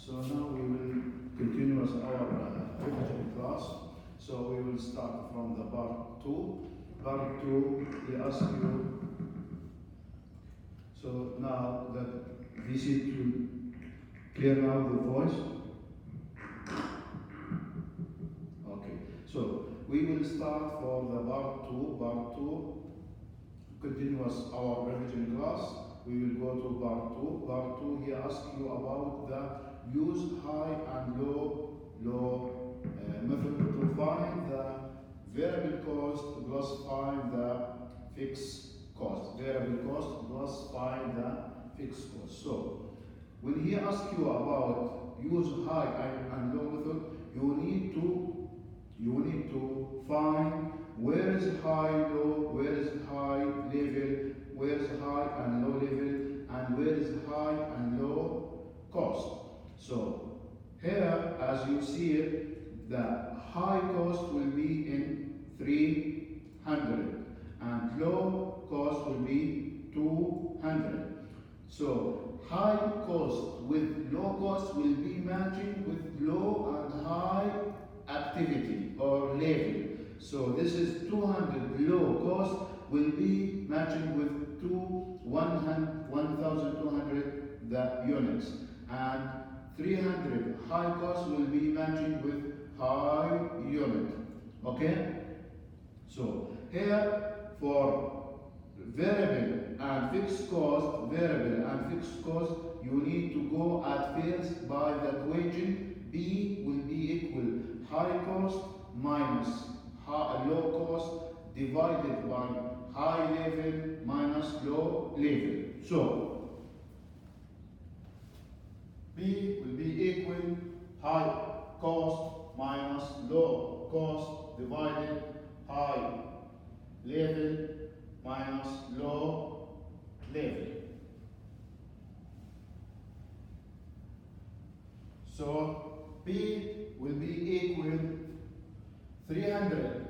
So now we will continue as our revision class. So we will start from the part 2. Part 2, we ask you, so now that visit will clear now the voice. Okay, so we will start for the part 2. Part 2 continuous our revision class. We will go to part 2. Part 2, he asks you about the use high and low method to find the variable cost plus find the fixed cost. Variable cost plus find the fixed cost. So when he asks you about use high and low method, you need to find where is high, low, where is high level, where is high and low level, and where is high and low cost. So here, as you see it, the high cost will be in 300 and low cost will be 200. So high cost with low cost will be matching with low and high activity or level. So this is 200 low cost will be matching with 1,200 the units, and 300 high cost will be matching with high unit. Okay? So here for variable and fixed cost, you need to go at first by the equation. B will be equal high cost minus low cost divided by high level minus low level. So B will be equal high cost minus low cost divided high level minus low level. So B will be equal 300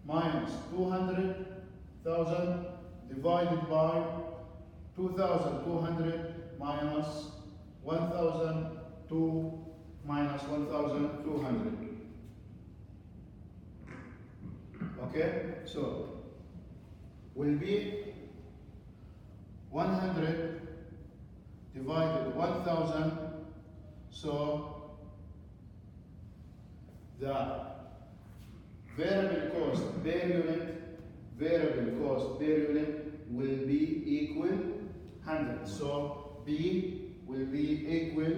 minus 200,000 divided by 2,200 minus 1,002 minus 1,200. Okay, so will be 100 divided 1,000. So the variable cost per unit will be equal 100. So B will be equal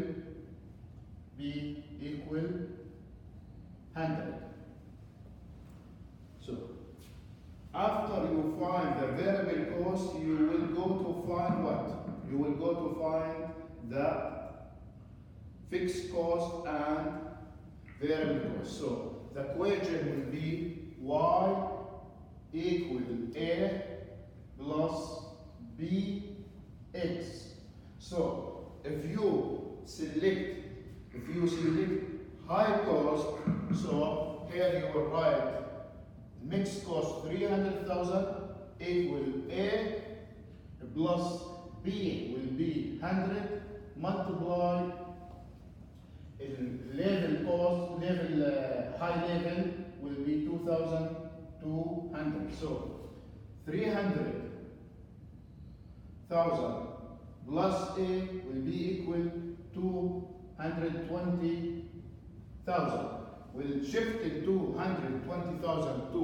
100. So after you find the variable cost, you will go to find what? You will go to find the fixed cost and variable cost. So the equation will be y equal a plus bx. So if you select high cost, so here you will write mixed cost 300,000 equal a plus b will be 100 multiply level cost, high level will be 2,200. So 300,000 plus A will be equal 220,000. We'll shift in 220,000 to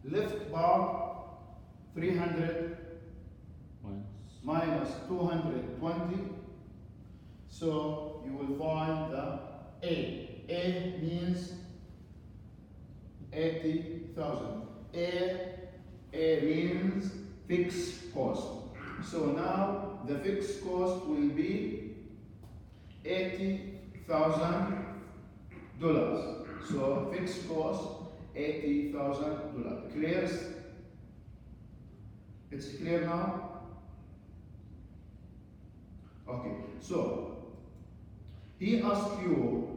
left bar 300 minus 220. So you will find the A. A means 80,000. A means fixed cost. So now the fixed cost will be $80,000. So fixed cost $80,000. Clear? It's clear now? Okay. So he asked you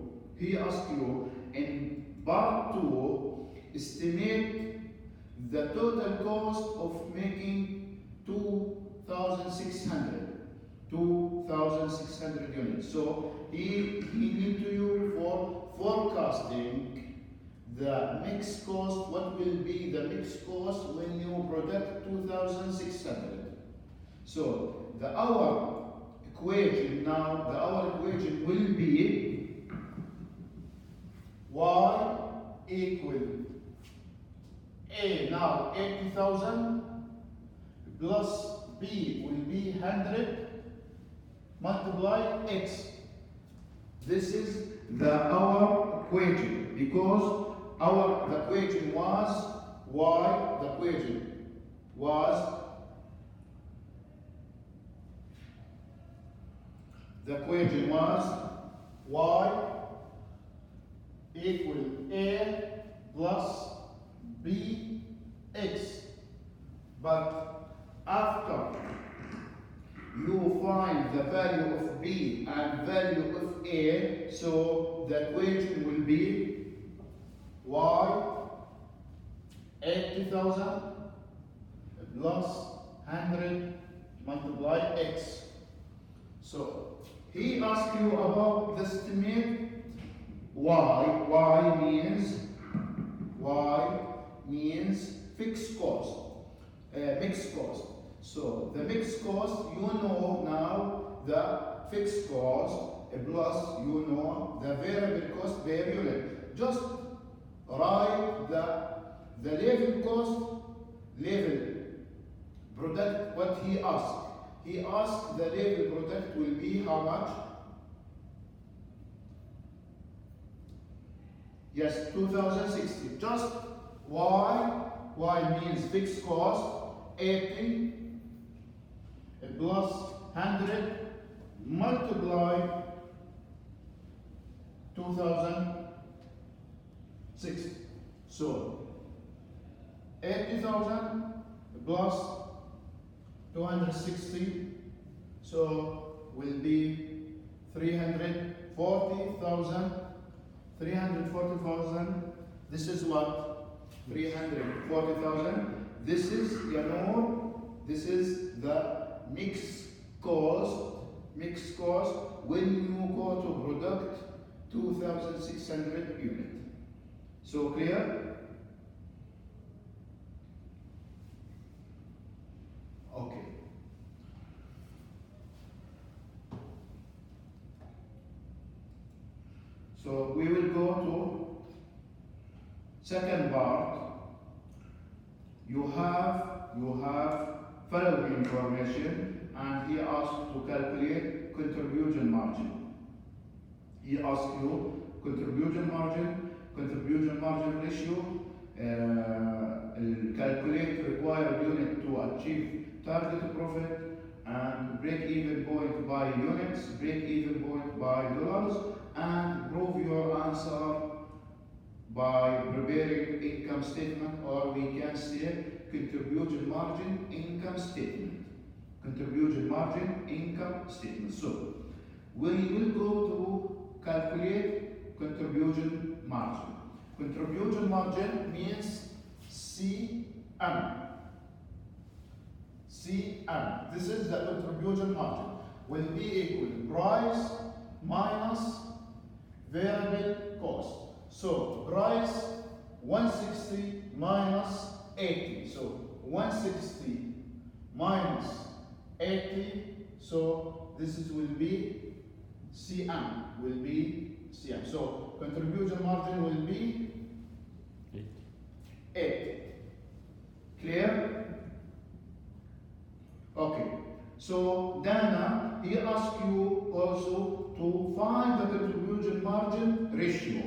in part 2, estimate the total cost of making 2,600. 2,600 units. So he need to you for forecasting the mixed cost. What will be the mixed cost when you product 2,600? So our equation will be y equal A now 80,000 plus B will be 100 multiply X. This is our equation, because the equation was Y, the equation was Y equal A plus B X. But after you find the value of B and value of A, so the equation will be Y 80,000 plus 100 multiply X. So he asked you about the estimate Y. Y means fixed cost, mixed cost. So the mixed cost, you know now the fixed cost plus you know the variable cost per unit. Just write the level cost, level product, what he asked. He asked the level product will be how much? Yes, 2060. Just Y means fixed cost, 80 plus 100 multiply 2060. So 80,000 plus 260, so will be 340,000. 340,000. This is what? 340,000. This is, you know, this is the mixed cost when you go to product 2,600 unit. So clear? Okay. So we will go to second part. You have following information, and he asked to calculate contribution margin. He asked you contribution margin ratio, calculate required unit to achieve target profit, and break even point by units, break even point by dollars, and prove your answer by preparing income statement, or we can say contribution margin income statement. Contribution margin income statement. So we will go to calculate contribution margin. Contribution margin means CM. This is the contribution margin. Will be equal price minus variable cost. So price 160 minus 80. So 160 minus 80. So this will be CM. So contribution margin will be 80. Clear? Okay. So Dana, he asked you also to find the contribution margin ratio.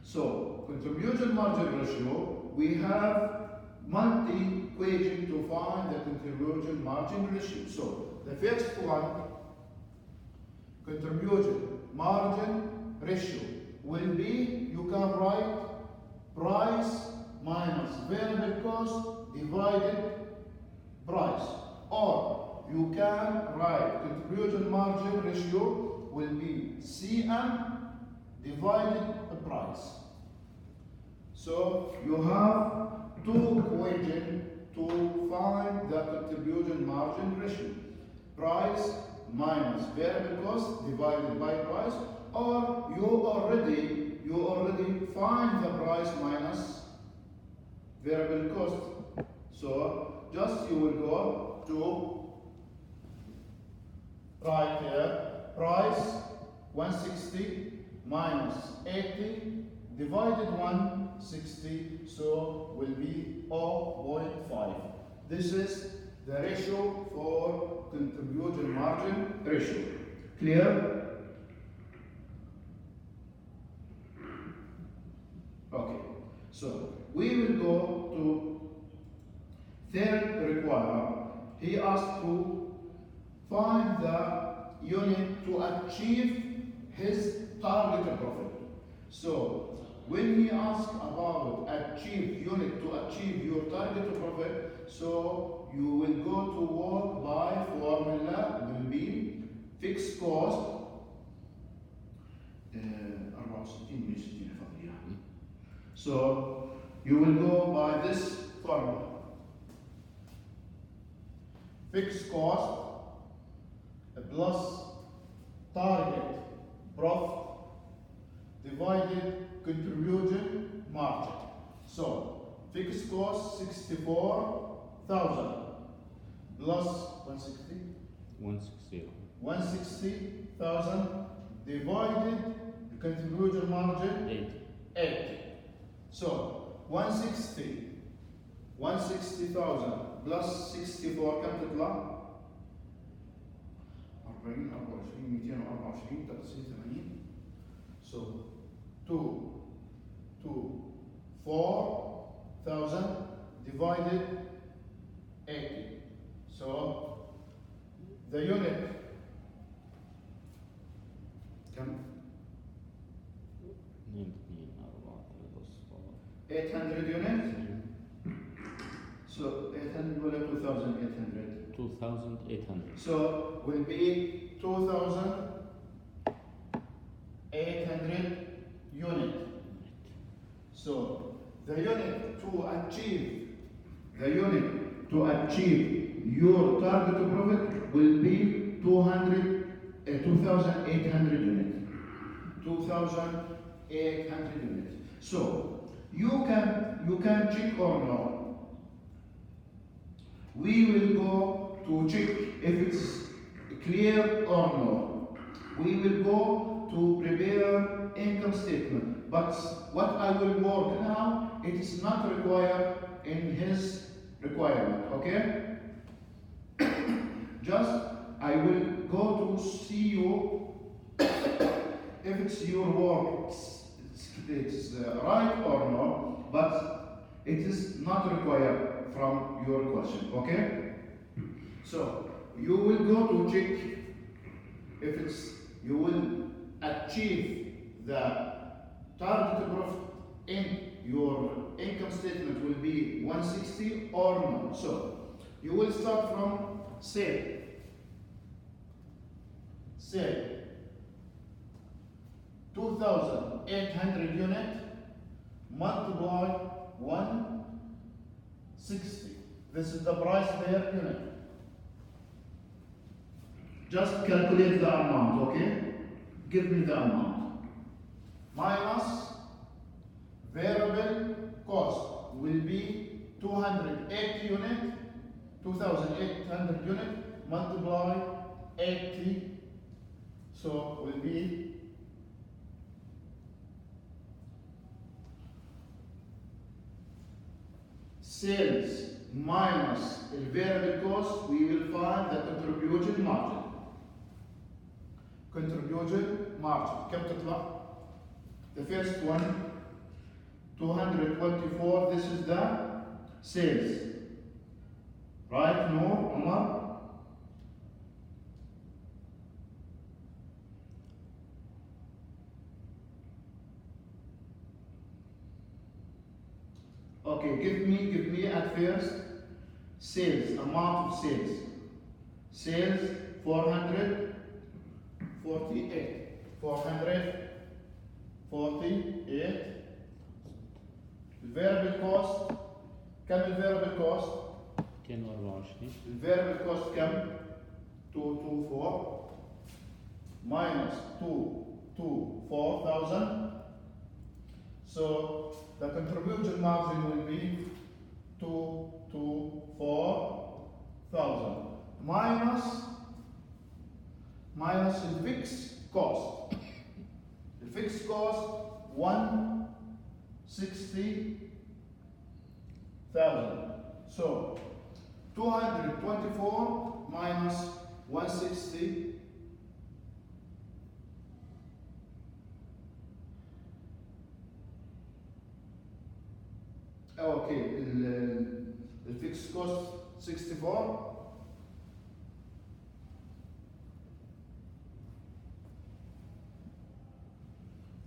So contribution margin ratio, we have multi-equation to find the contribution margin ratio. So the first one, contribution margin ratio, will be, you can write price minus variable cost divided price. Or you can write contribution margin ratio will be CM divided price. So you have two equations to find the contribution margin ratio. Price minus variable cost divided by price, or you already find the price minus variable cost. So just you will go to right here, price 160 minus 80 divided 160, so will be 0.5. This is the ratio for contribution margin ratio. Clear? Okay, so we will go to third requirement. He asked to find the unit to achieve his target profit. So when he asks about achieve unit to achieve your target profit, so you will go to work by formula will be fixed cost 64 من 60 فضلية. So you will go by this formula. Fixed cost plus target profit divided contribution margin. So fixed cost 64,000 plus 160,000 divided the contribution margin 80. So 160,000 plus 64 كم تطلع؟ 40 24 224 83 So 4,000 divided 80. So the unit كم؟ 800 units. So 800 ولا 2,800? 2,800. So will be 2,800 unit. So the unit to achieve your target profit will be 2,800 units. 2,800 units. So you can check or no. We will go to check if it's clear or no. We will go to prepare income statement. But what I will work now, it is not required in his requirement, okay? Just I will go to see you if it's your work, it's right or not, but it is not required from your question, okay? So you will go to check if you will achieve the target profit in your income statement will be 160 or no. So you will start from sale 2,800 unit multiply 160. This is the price per unit. Just calculate the amount, okay? Give me the amount. Minus variable cost will be 280 unit, 2,800 unit multiply 80. So will be sales minus the variable cost, we will find the contribution margin. Contribution margin. كم تطلع? The first one 224. This is the sales. Right? No, Omar? Okay, give me at first sales, amount of sales. Sales 448. 448. Variable cost, كم variable cost? 224 الفيربل كوست كم؟ 224 minus 224,000. So the contribution margin will be 224,000 minus the fixed cost. The fixed cost 160,000. So 224 minus 160. Okay, the fixed cost 64.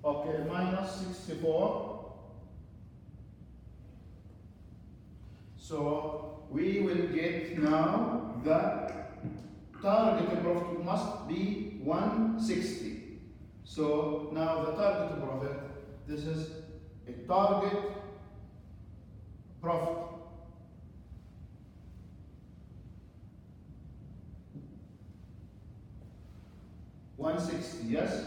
Okay, minus 64. So we will get now the target profit must be 160. So now the target profit, this is a target profit. $160, yes?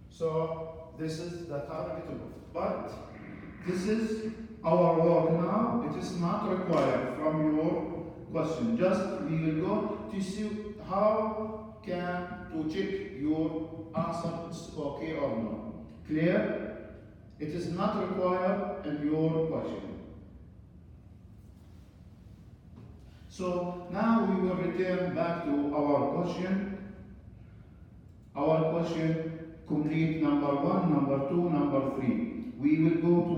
So this is the target profit. But this is our work now. It is not required from your question. Just we will go to see how can to check your answer is okay or no. Clear? It is not required in your question. So now we will return back to our question. Our question complete number 1, number 2, number 3. We will go to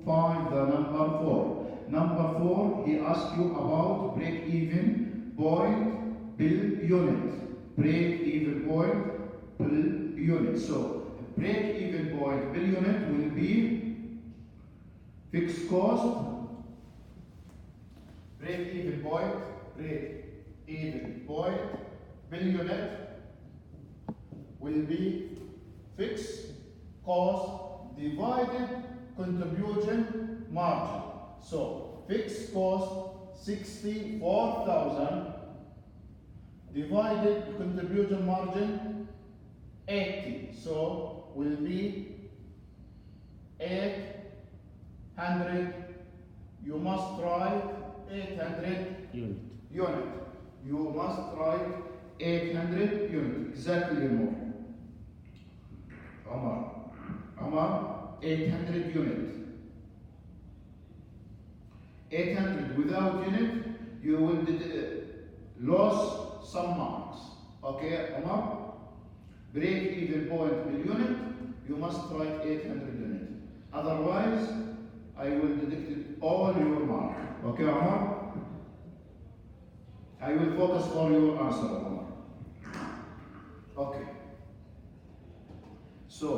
find the number 4. Number 4, he asked you about break-even point per unit. Break-even point per unit. So break-even point per unit will be fixed cost. Break-even point per unit will be fixed cost divided contribution margin. So fixed cost 64,000 divided contribution margin 80. So will be 800. You must write 800 unit. You must write 800 unit. Exactly more. Omar, 800 unit. 800 without unit, you will lose some marks. Okay, Omar? Break-even point per unit, you must write 800 unit. Otherwise, I will deduct all your mark. Okay, Omar? I will focus on your answer, Omar. Okay. So,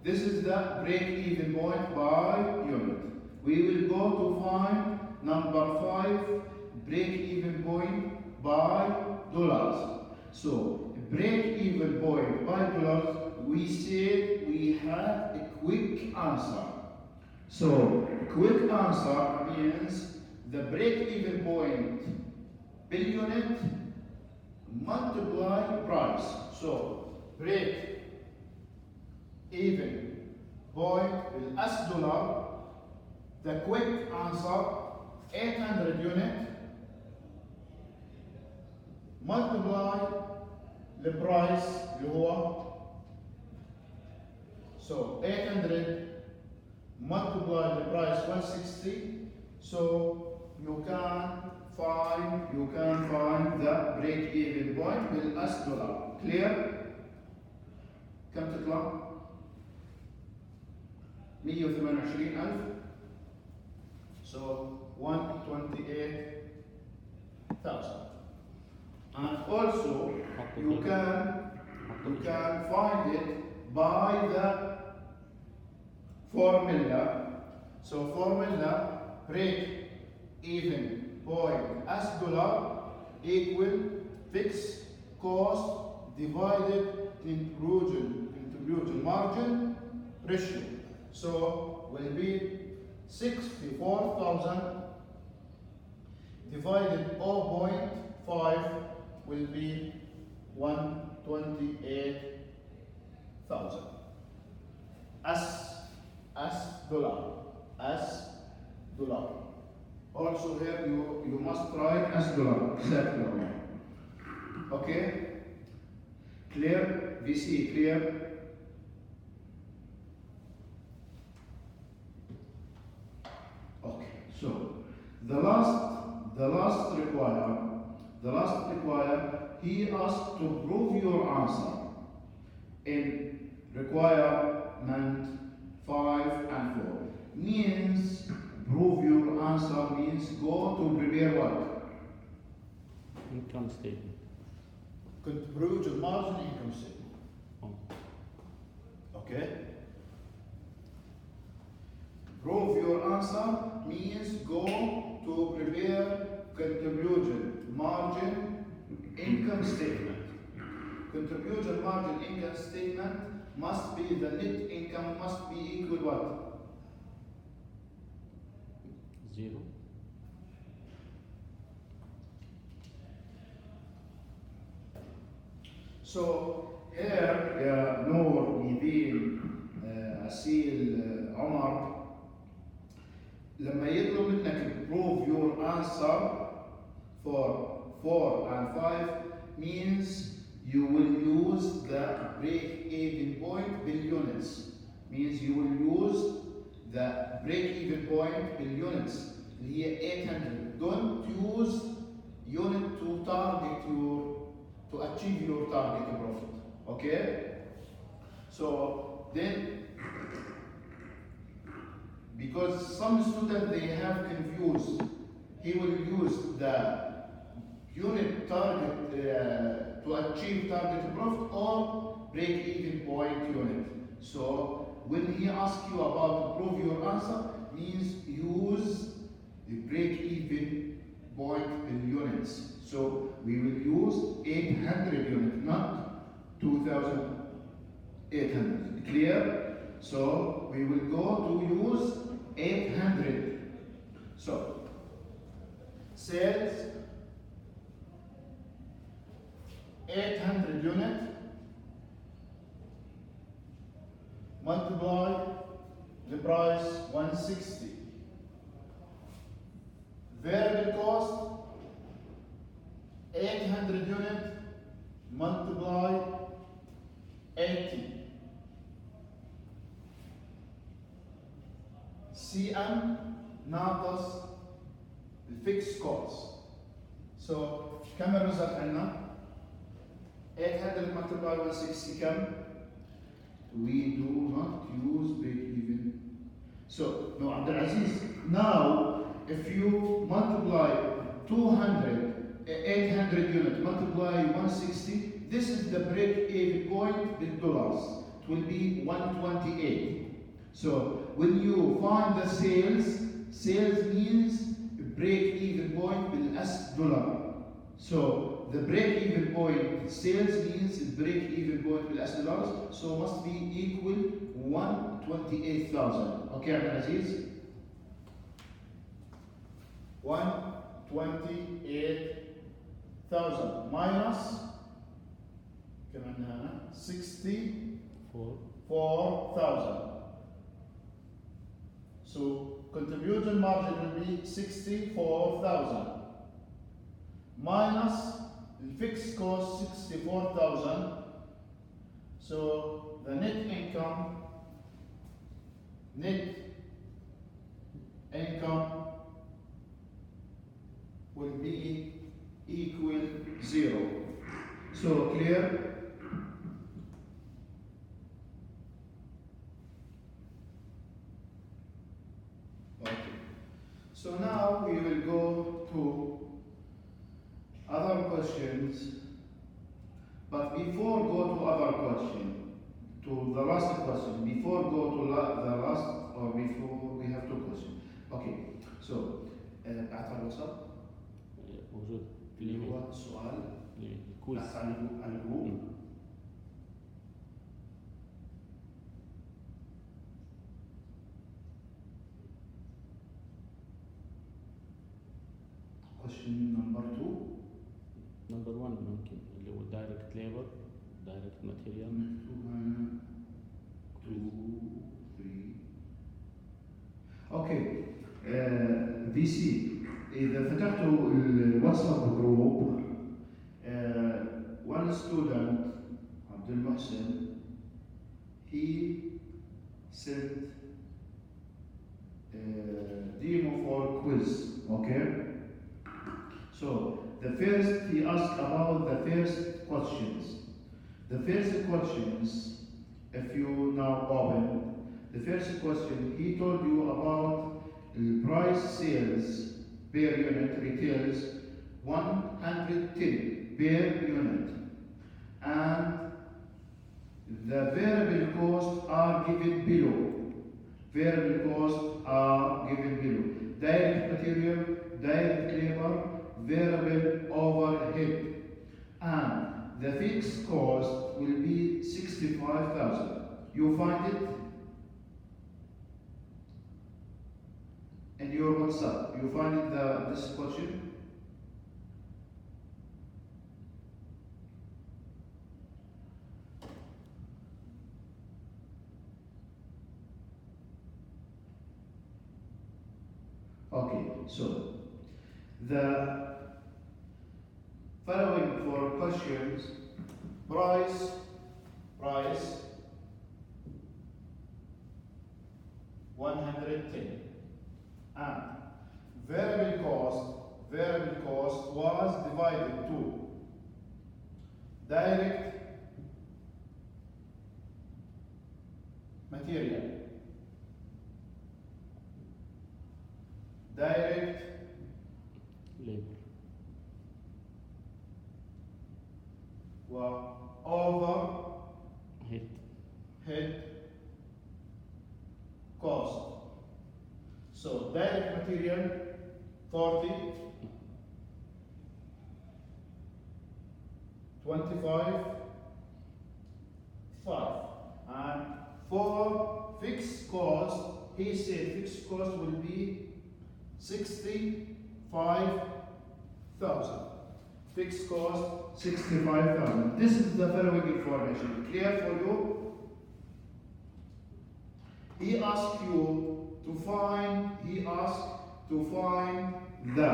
this is the break-even point by unit. We will go to find number 5, break-even point by dollars. So, break-even point by dollars, we said we have a quick answer. So, quick answer means the break-even point per unit multiply price. So, break-even point is as dollar. The quick answer 800 unit multiply the price اللي هو so 800 multiply the price 160, so you can find the break even point with US dollar. Clear? كم تطلع؟ 128,000. So 128,000. And also you can find it by the formula. So formula break even point as dollar equal fixed cost divided contribution margin ratio. So will be 64,000 divided 0.5 will be 128,000 as dollar. Also here you must write as dollar, exactly. Okay? Clear? VC, clear? Okay, so the last require, he asked to prove your answer in requirement 5 and 4. Means prove your answer means go to prepare what? Income statement. Contribution margin income statement. Oh. Okay? Prove your answer means go to prepare contribution margin income statement. Contribution margin income statement must be the net income must be equal what? 0. So here نور نيفين أسيل عمر لما يطلب منك prove your answer for 4 and 5 means you will use the break-even point بالunits. Means you will use the break-even point بالunits اللي هي 800. Don't use unit to target to achieve your target profit. Okay? So then, because some students they have confused, he will use the unit target to achieve target profit or break-even point unit. So when he asks you about to prove your answer, means use the break-even point in units. So we will use 800 units, not 2,800. Clear? So we will go to use 800. So sales 800 unit multiply the price 160. Variable cost 800 unit multiply 80. CM ناقص الفيكس cost. So كم الرزق عندنا؟ 800 multiply 160 كم؟ We do not use break even. So no, Abdulaziz, now if you multiply 800 units multiply 160, this is the break-even point in dollars. It will be 128. So when you find the sales means break-even point in US dollar. So the break-even point sales means break-even point in US dollars. So must be equal 128,000. Okay, Abdulaziz? 128,000 minus كمان هنا 64,000. So contribution margin will be 64,000 minus the fixed cost 64,000. So the net income will be equal 0. So clear? Okay. So now we will go to other questions. But before go to other question, to the last question, before go to the last, or before we have two questions. Okay. So بعت على الواتساب موجود في اللي الايميل هو سؤال كويس. بعت على الجروب. question number 2. نمبر 1 ممكن اللي هو direct labor direct material. نكتب هنا 2 3. اوكي بي سي اذا فتحتوا الواتساب جروب one student عبد المحسن he sent demo for quiz. Okay, so the first he asked about the first questions. The first questions, if you now open the first question, he told you about the price sales per unit retails 110 per unit, and the variable costs are given below. Variable costs are given below. Direct material, direct labor, variable overhead, and the fixed cost will be 65,000. You find it in your WhatsApp. You find it this question. Okay, so the following 4 questions: price, 110, and variable cost was divided to direct material, direct labor overhead cost. So direct material 40, 25, 5, and for fixed cost, he said fixed cost will be 65,000. Fixed cost 65,000. This is the following information. Clear for you? He asked you to find. The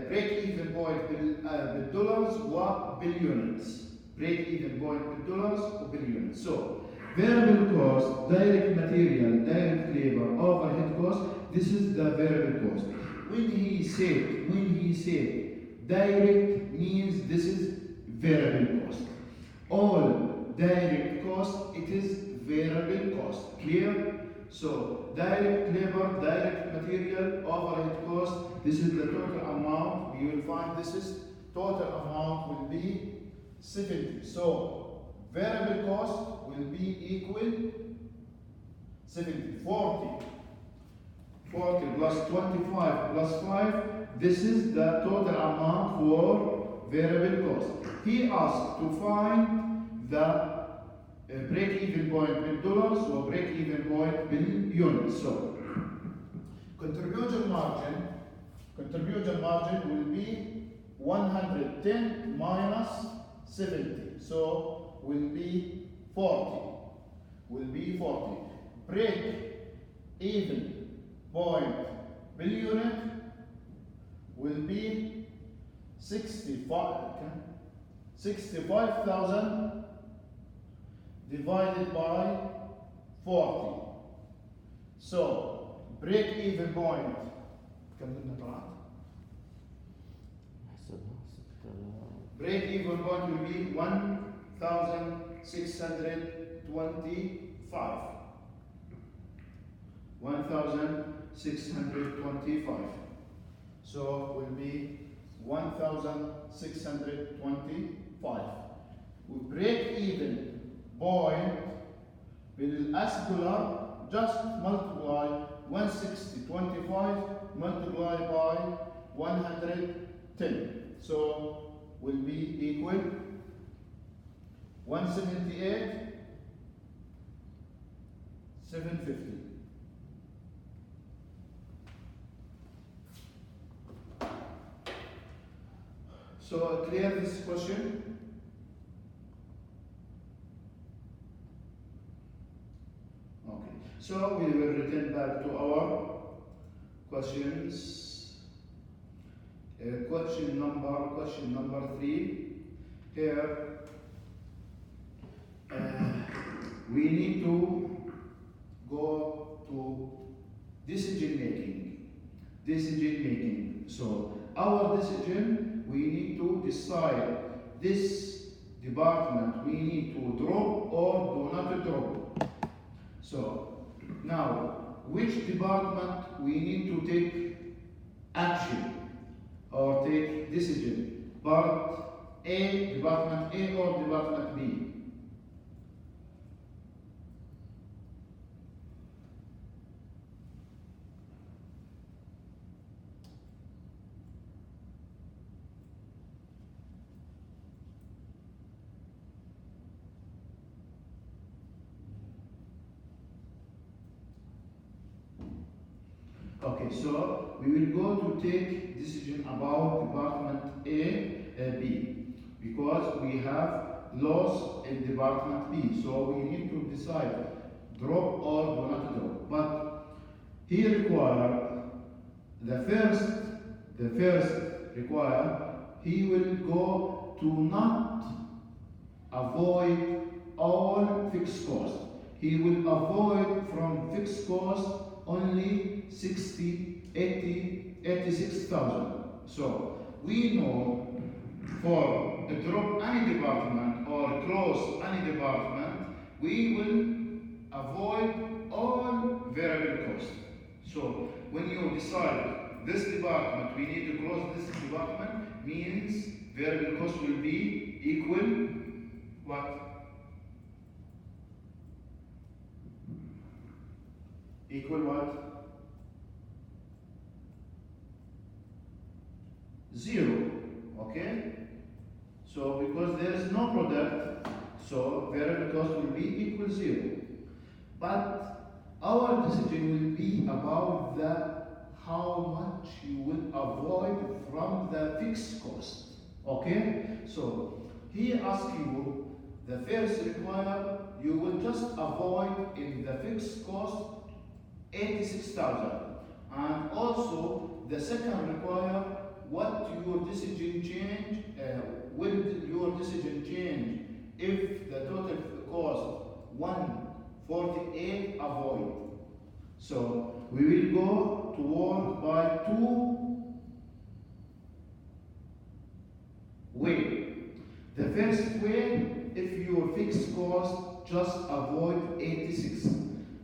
break-even point بالدولars وبالunits. Break-even point بالدولars وبالunits. So variable cost, direct material, direct labor, overhead cost. This is the variable cost. When he said direct means this is variable cost. All direct cost, it is variable cost. Clear? So direct labor, direct material, overhead cost, this is the total amount. You will find this is total amount will be 70. So variable cost will be equal 70. 40 plus 25 plus 5, this is the total amount for variable cost. He asked to find the break-even point بالدولars or break-even point بالunits. So contribution margin will be 110 minus 70. So will be 40. Break-even point بالunit will be 65,000 divided by 40. So break-even point كم بدنا طلعت؟ Break-even point will be 1,625. 1,625. So will be 1,625. We break even point بالأسكولار just multiply 160.25 multiply by 110. So will be equal 178 750. So clear this question? Okay. So we will return back to our questions. Question number 3. Here we need to go to decision making. So our decision, we need to decide this department we need to drop or do not drop. So now, which department we need to take action or take decision? Part A, department A or department B? Okay, so we will go to take decision about department A, B, because we have loss in department B. So we need to decide drop or do not drop. But he require the first require he will go to not avoid all fixed cost. He will avoid from fixed cost only 86,000. So we know for drop any department or close any department, we will avoid all variable costs. So when you decide this department, we need to close this department, means variable cost will be equal what? Equal what? 0. Okay? So because there is no product, so variable cost will be equal 0. But our decision will be about how much you will avoid from the fixed cost. Okay? So he asks you the first require you will just avoid in the fixed cost 86,000, and also the second require what your decision change, will your decision change if the total cost 148 avoid. So we will go to work by 2 ways. The first way, if your fixed cost just avoid 86,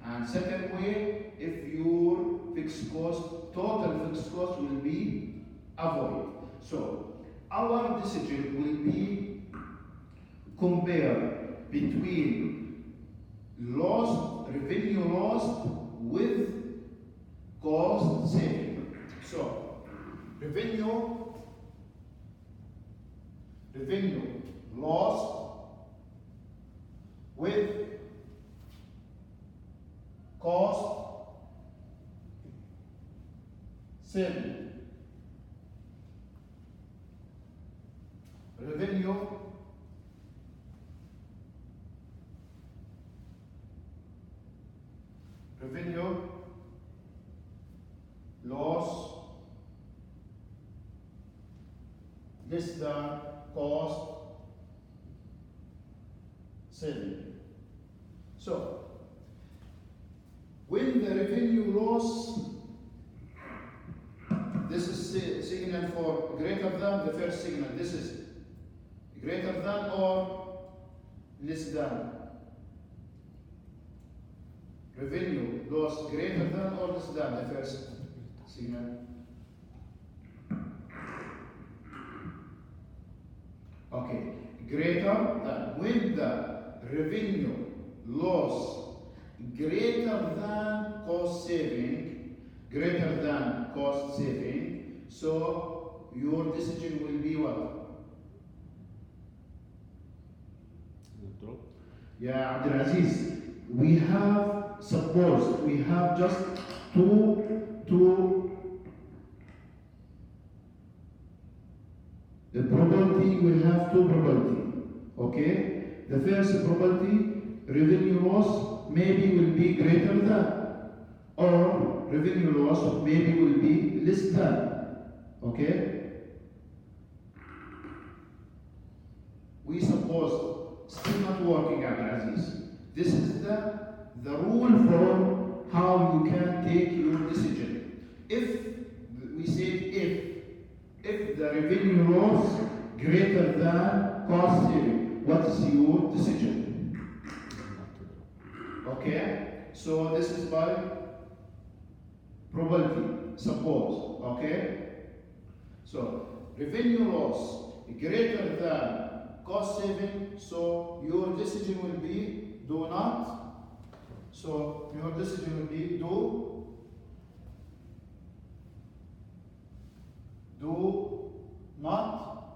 and second way, if your fixed cost, total fixed cost will be avoid. So our decision will be compare between revenue lost with cost saving. So revenue lost with cost saving. Revenue loss less than cost saving. So when the revenue loss, this is signal for greater than the first signal. This is greater than or less than. Revenue loss greater than or less than the first signal. Okay, greater than. When the revenue loss greater than cost saving, so your decision will be what? Drop. Yeah, Abdulaziz, we have, suppose we have just two The probability, we have two probability. Okay? The first probability, revenue loss maybe will be greater than, or revenue loss maybe will be less than. Okay? We suppose still not working, Abdulaziz. This is the rule for how you can take your decision. If we say if the revenue loss greater than cost saving, what is your decision? Okay, so this is by probability, suppose. Okay, so revenue loss greater than cost saving, so your decision will be do not. So your decision will be do not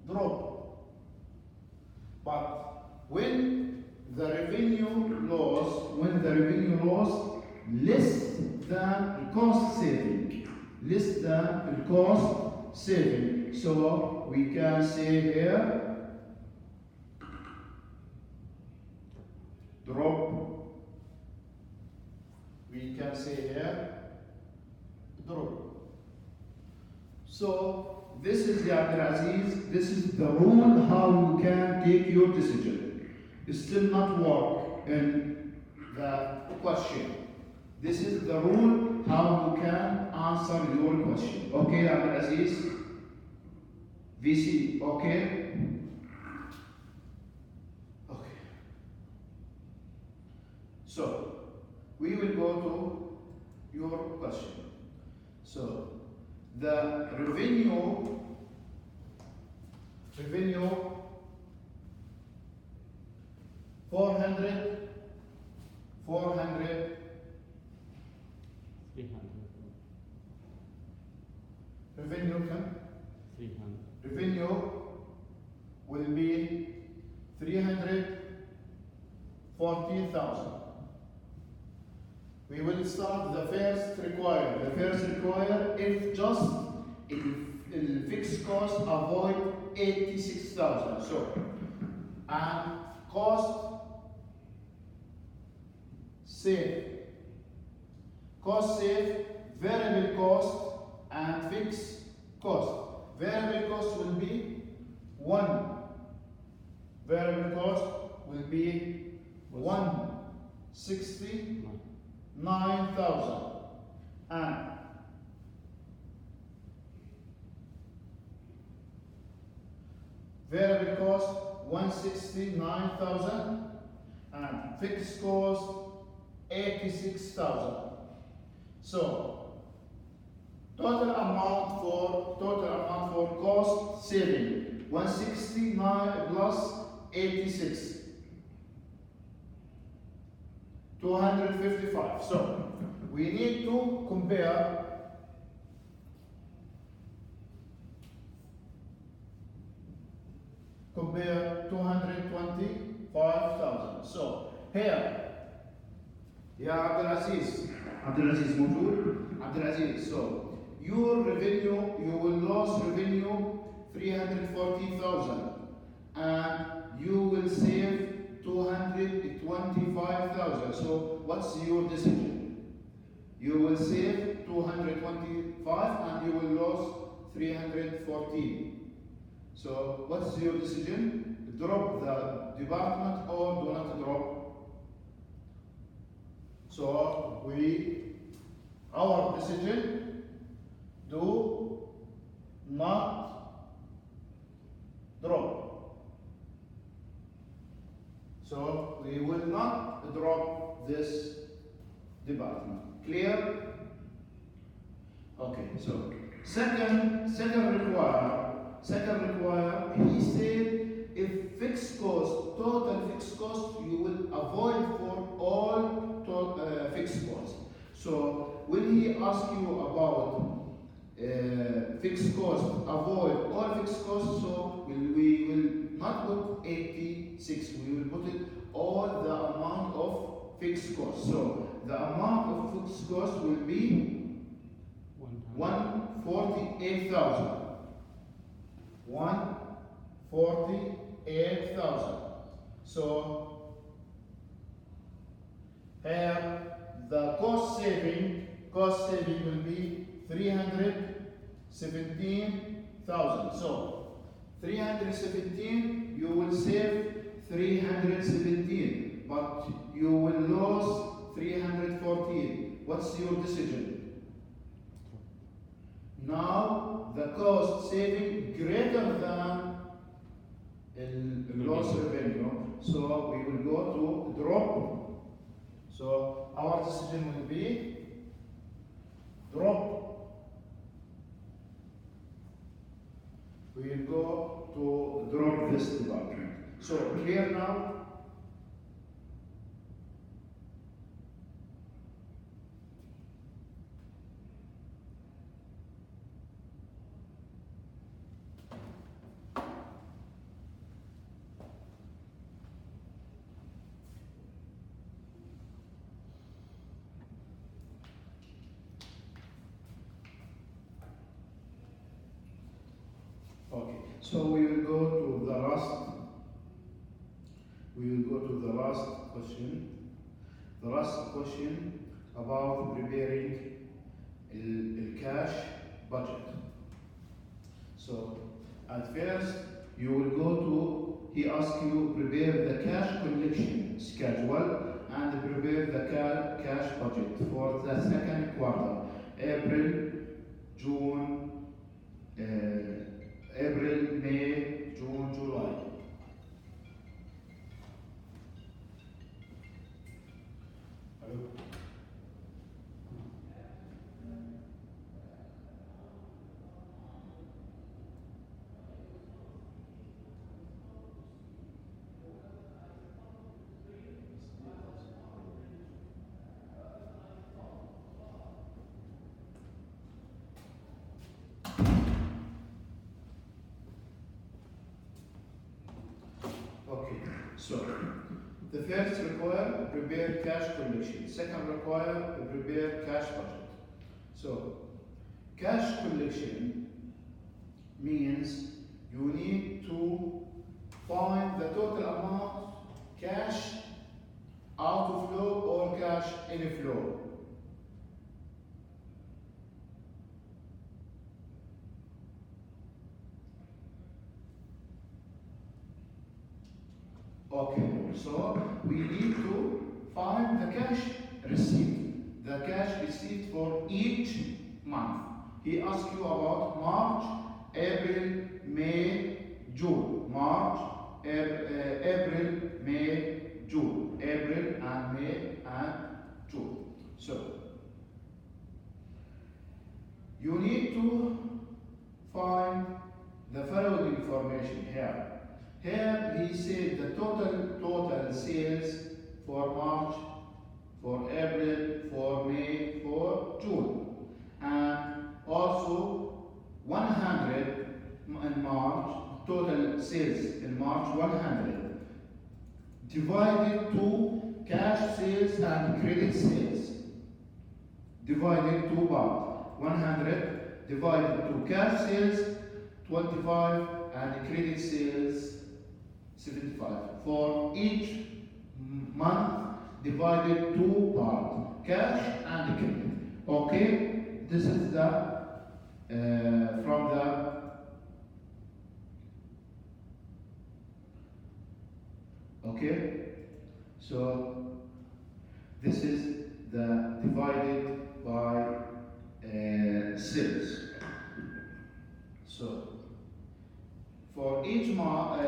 drop. But when the revenue loss less than cost saving, so we can say here drop. We can say here drop. So this is the Abdulaziz, this is the rule how you can take your decision. It's still not work in the question. This is the rule how you can answer your question. Okay, Abdulaziz? VC, okay? Okay. So, we will go to your question. So, the revenue 400 300. revenue can 300. revenue will be 340,000. We will start the first require. The first require if just in fixed cost avoid 86,000. So and cost save. Cost save, variable cost and fixed cost. Variable cost will be 1. Variable cost will be 169,000 and variable cost 169,000 and fixed cost 86,000. So total amount for cost saving 169 plus 86 255. So we need to compare compare 225,000. So here يا عبد العزيز موجود عبد العزيز. So your revenue, you will lose revenue 340,000 and you will save 225,000. So what's your decision? You will save 225 and you will lose 314. So what's your decision? Drop the department or do not drop? So our decision, do not drop. So we will not drop this department. Clear? Okay, so second require, he said if fixed cost, total fixed cost, you will avoid for all fixed costs. So when he asks you about fixed cost, avoid all fixed costs, so we will not put 86, we will put it all the amount of fixed cost. So the amount of fixed cost will be 148,000. 148,000. So here the cost saving will be 317,000. So 317, you will save 317, but you will lose 314. What's your decision? Now the cost saving greater than loss revenue, so we will go to drop. So our decision will be drop. We will go to drop this department. So clear now? Okay, so we will go to the last. We will go to the last question. The last question about preparing the cash budget. So at first you will go to. He asks you prepare the cash collection schedule and prepare the cash budget for the second quarter, April, June. April, May, June, July. Hello? Okay, so the first require prepare cash collection. Second require prepare cash budget. So cash collection means you need to find the total amount cash outflow or cash inflow. Okay, so we need to find the cash received. The cash received for each month. He asks you about March, April, May, June. March, April, May, June. April and May and June. So you need to find the following information here. Here he said the total sales for March, for April, for May, for June, and also 100 in March, total sales in March 100, divided to cash sales and credit sales, divided two parts, 100 divided to cash sales 25 and credit sales 75. For each month divided two parts, cash and credit. Okay, this is the from the okay. So this is the divided by sales. So for each month,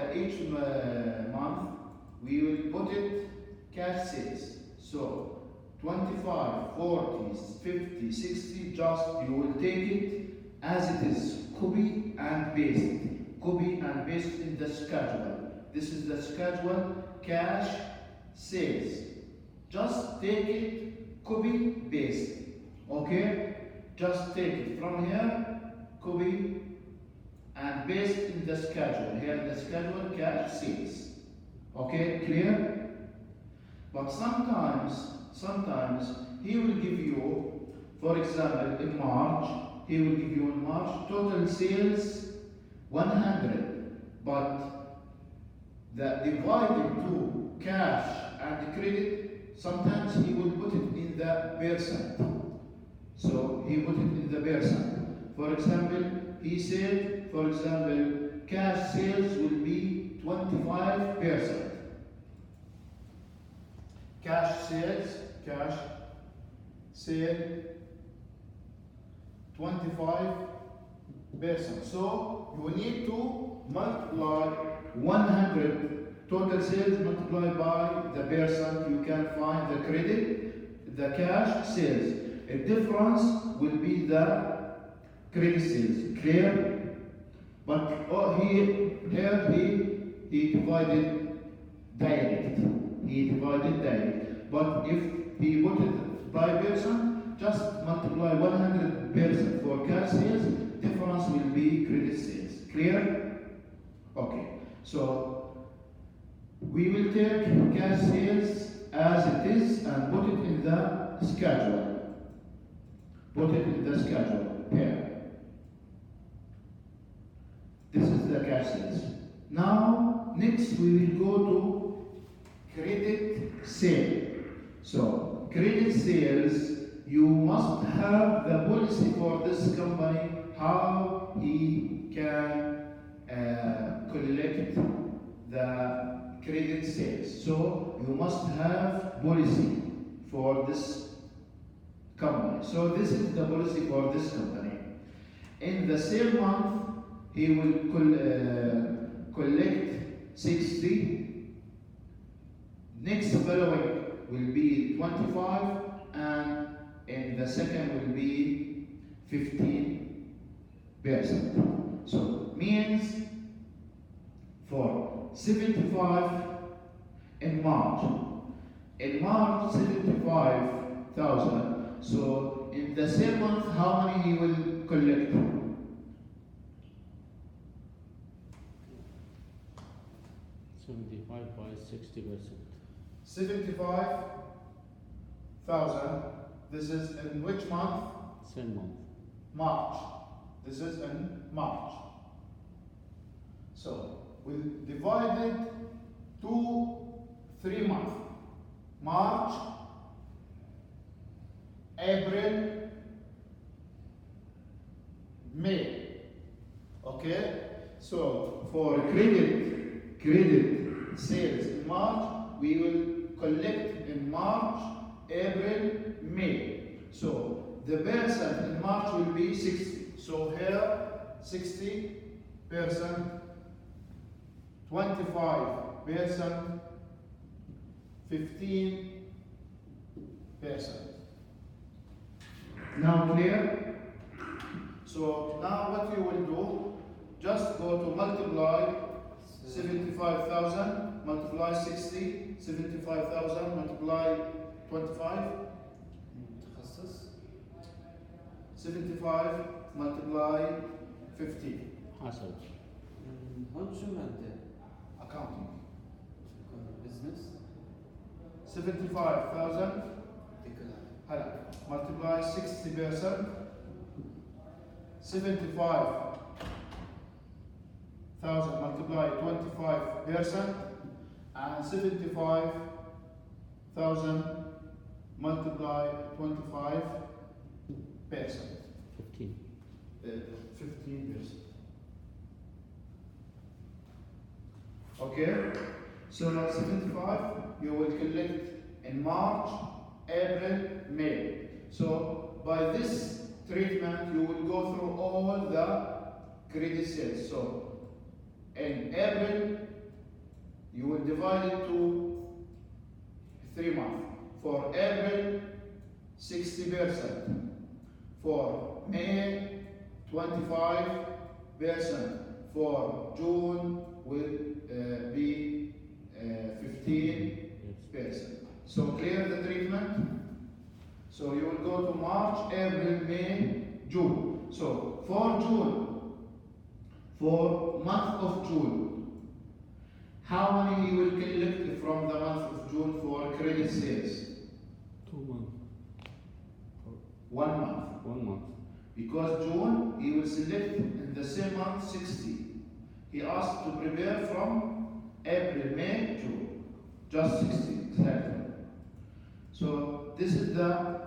we will put it cash sales. So 25, 40, 50, 60, just you will take it as it is, copy and paste. Copy and paste in the schedule. This is the schedule, cash sales. Just take it, copy, paste. Okay? Just take it from here, copy and paste in the schedule. Here the schedule, cash sales. Okay, clear? But sometimes he will give you, for example, in March, he will give you in March total sales 100, but the divided to cash and credit, sometimes he will put it in the percent. So he put it in the percent. For example, he said, for example, cash sales will be 25%. Cash sale 25%. So you need to multiply 100 total sales multiplied by the percent. You can find the credit, the cash sales. A difference will be the credit sales. Clear? But here he divided direct. He divided direct. But if he put it by percent, just multiply 100% for cash sales. Difference will be credit sales. Clear? Okay. So we will take cash sales as it is and put it in the schedule. Put it in the schedule here. This is the cash sales. Now, next we will go to credit sale. So, credit sales, you must have the policy for this company, how he can collect the credit sales. So, you must have policy for this company. So, this is the policy for this company. In the same month, he will collect 60. Next following will be 25, and in the second will be 15%. So means for 75 in March. In March 75,000. So in the same month, how many he will collect? 75 by 60%. 75,000. This is in which month? Same month. March. This is in March. So we divided to 3 months. March, April, May. Okay? So for credit sales in March, we will collect in March, April, May. So the percent in March will be 60. So here 60%, 25%, 15%. Now clear? So now what you will do, just go to multiply 75,000, multiply 60, 75,000, multiply 25, 75, multiply 50. حسب. هون شو مادة؟ Accounting. بزنس؟ 75,000, هلا multiply 60%, 75,000 multiply 25%, and 75,000 multiply 25%. 15. 15%. Okay, so now 75 you will collect in March, April, May. So by this treatment you will go through all the credit sales. So in April you will divide it to 3 months. For April 60%. For May 25%. For June will be 15%. So clear the treatment? So you will go to March, April, May, June. So for June, for month of June, how many you will collect from the month of June for credit sales? 2 months. 1 month. 1 month. Because June, he will select in the same month 60. He asked to prepare from April, May, June. Just 60 exactly. So this is the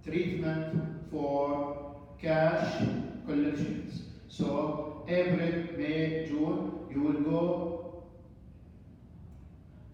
treatment for cash collections. So April, May, June, you will go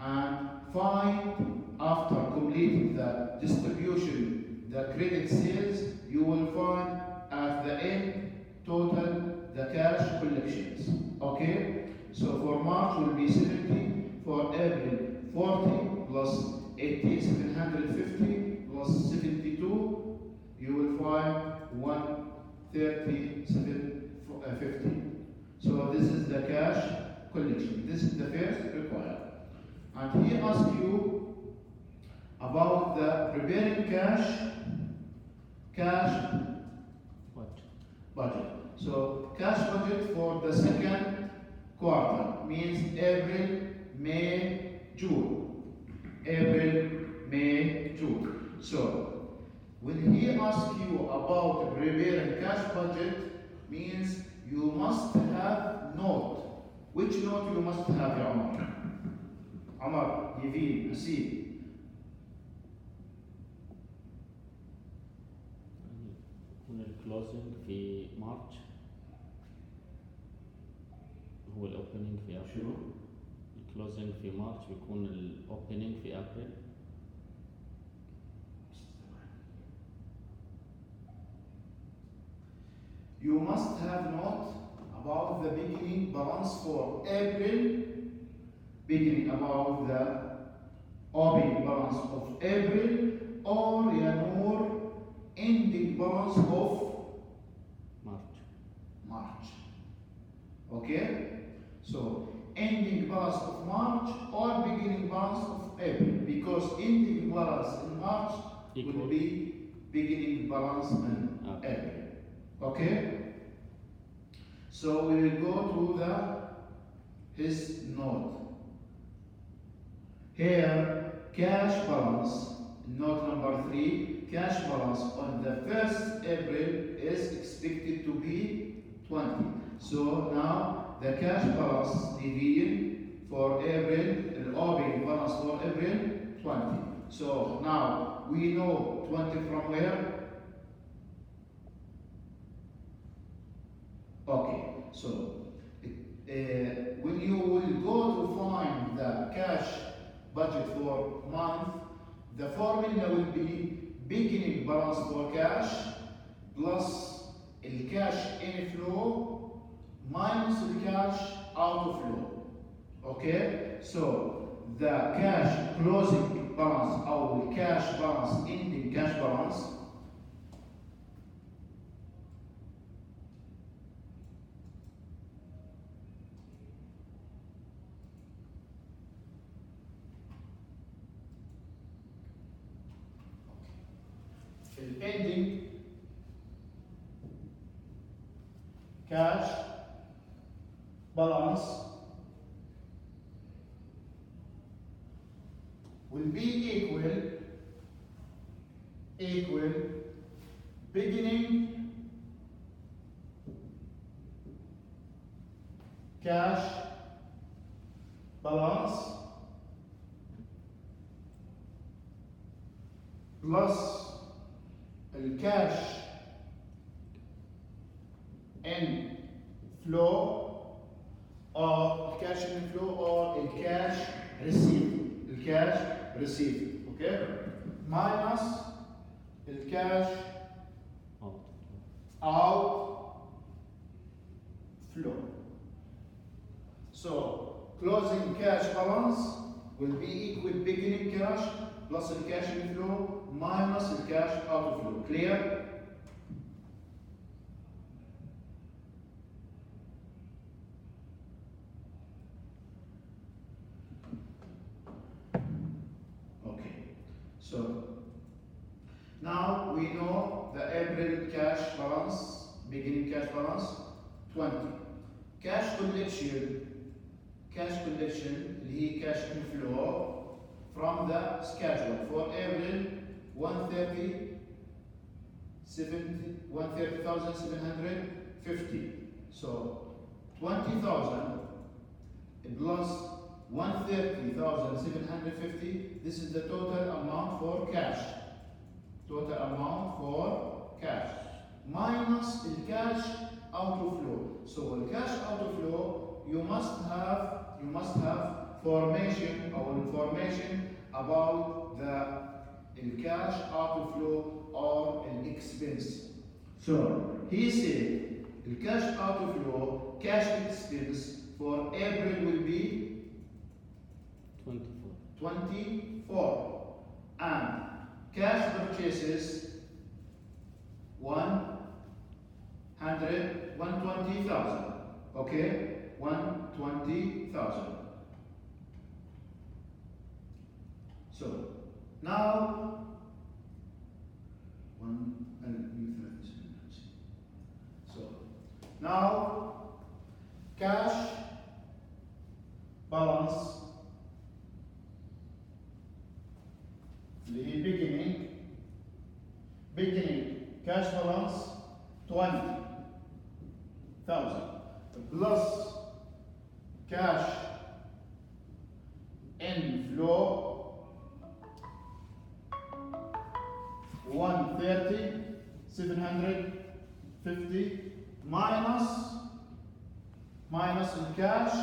and find after completing the distribution, the credit sales, you will find at the end total the cash collections. Okay? So for March will be 70, for April 40 plus 80, 750 plus 72, you will find 137.50. So this is the cash collection. This is the first required. And he asks you about the preparing cash What? budget. So cash budget for the second quarter means April, May, June. April, May, June. So when he asks you about preparing cash budget, means you must have note. Which note you must have, Ya Omar? Omar, Yevin, Nasib. يكون الكلوزنج في مارش، هو الاوبننج في ابريل. شنو؟ الكلوزنج في مارش بيكون الاوبننج في ابريل. You must have note about the beginning balance for April, beginning about the opening balance of April, or Yanur ending balance of مارش. March. Okay? So ending balance of March or beginning balance of April, because ending balance in March will Equal. be beginning balance in Okay. April. Okay? So we will go to his note. Here, cash balance, note number 3, cash balance on the 1st April is expected to be 20. So now the cash balance division for April, the opening balance for April, 20. So now we know 20 from where? Okay, so when you will go to find the cash budget for month, the formula will be beginning balance for cash plus the cash inflow minus the cash outflow. Okay, so the cash closing balance or cash balance ending cash balance ending cash balance will be equal beginning cash balance plus الكاش inflow or الكاش inflow or الكاش receive okay minus الكاش outflow. So closing cash balance will be equal beginning cash plus the cash inflow minus the cash outflow. Clear? Okay. So now we know the April cash balance, beginning cash balance 20. Cash collection اللي هي cash inflow from the schedule for April 130,750. So 20,000 plus 130,750. This is the total amount for cash. Total amount for cash. Minus the cash outflow. So the cash outflow, you must have formation or information about the cash outflow or an expense. So he said the cash outflow, cash expense for April will be 24. 24, and cash purchases 120,000. Okay, 120,000. So now so now cash balance, the beginning cash balance 20,000 plus cash inflow 130,750 minus the cash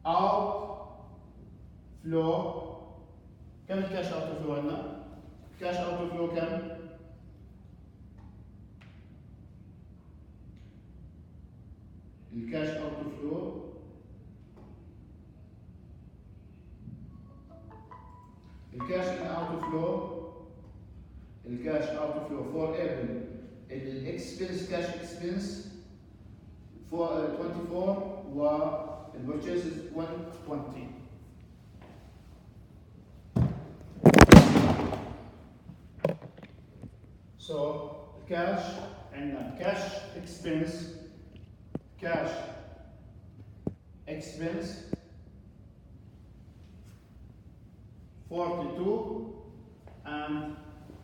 outflow. كم الكاش outflow عندنا؟ الكاش outflow كم؟ الكاش outflow الكاش outflow for April الexpense cash expense for 24 والpurchases 120. So cash and cash expense 42 and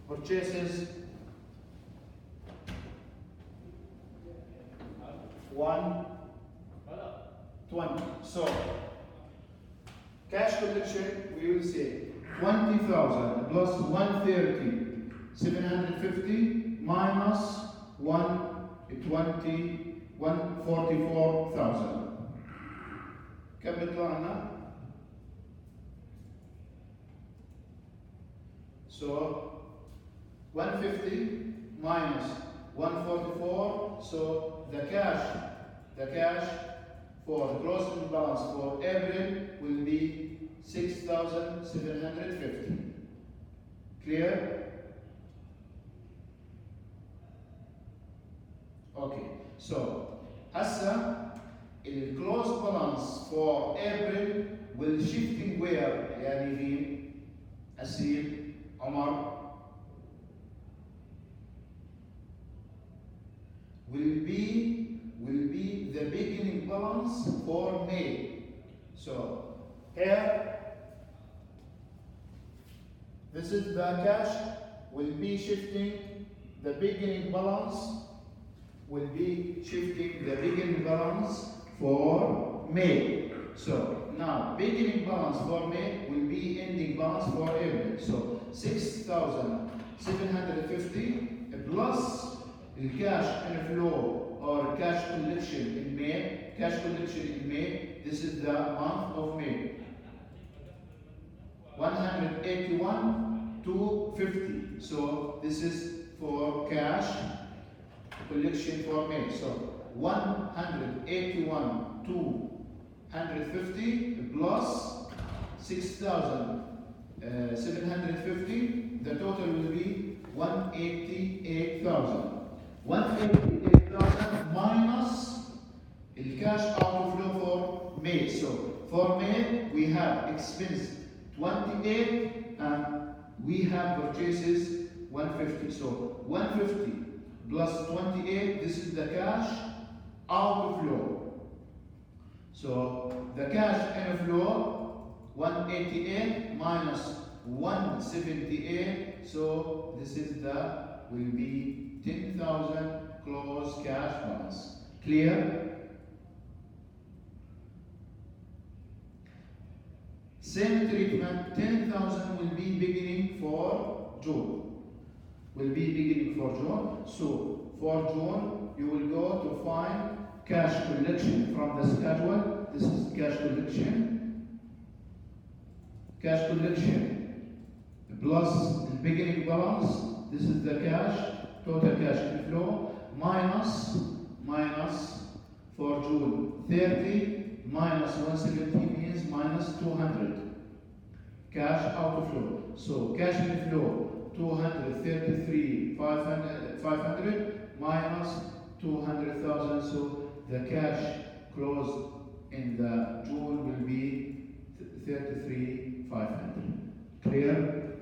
purchases 120. So cash collection, we will say 20,000 plus 130,750 minus 144,000. كم بيطلع لنا؟ So 150 minus 144. So the cash for the closing balance for April will be 6,750. Clear? Okay. So هسه the close balance for April will shifting where يا نيفين أسيل عمر will be the beginning balance for May. So here this is the cash will be shifting the beginning balance for May. So now beginning balance for May will be ending balance for April. So 6,750 plus the cash inflow or cash collection in May. This is the month of May. 181,250. So this is for cash collection for May. So 181,250 plus 6,750. The total will be 188,000. 188,000 minus the cash outflow for May. So for May we have expense 28 and we have purchases 150. So 150 plus 28, this is the cash outflow. So the cash inflow 188 minus 178. So this is will be 10,000 close cash balance. Clear? Same treatment, 10,000 will be beginning for June. Will be beginning for June. So for June, you will go to find cash collection from the schedule. This is cash collection. Cash collection plus the beginning balance. This is the cash, total cash inflow, minus for June 30, minus 170 means minus 200. Cash outflow. So cash inflow 233 500 minus 200,000. So the cash closed in the June will be 33 500. Clear?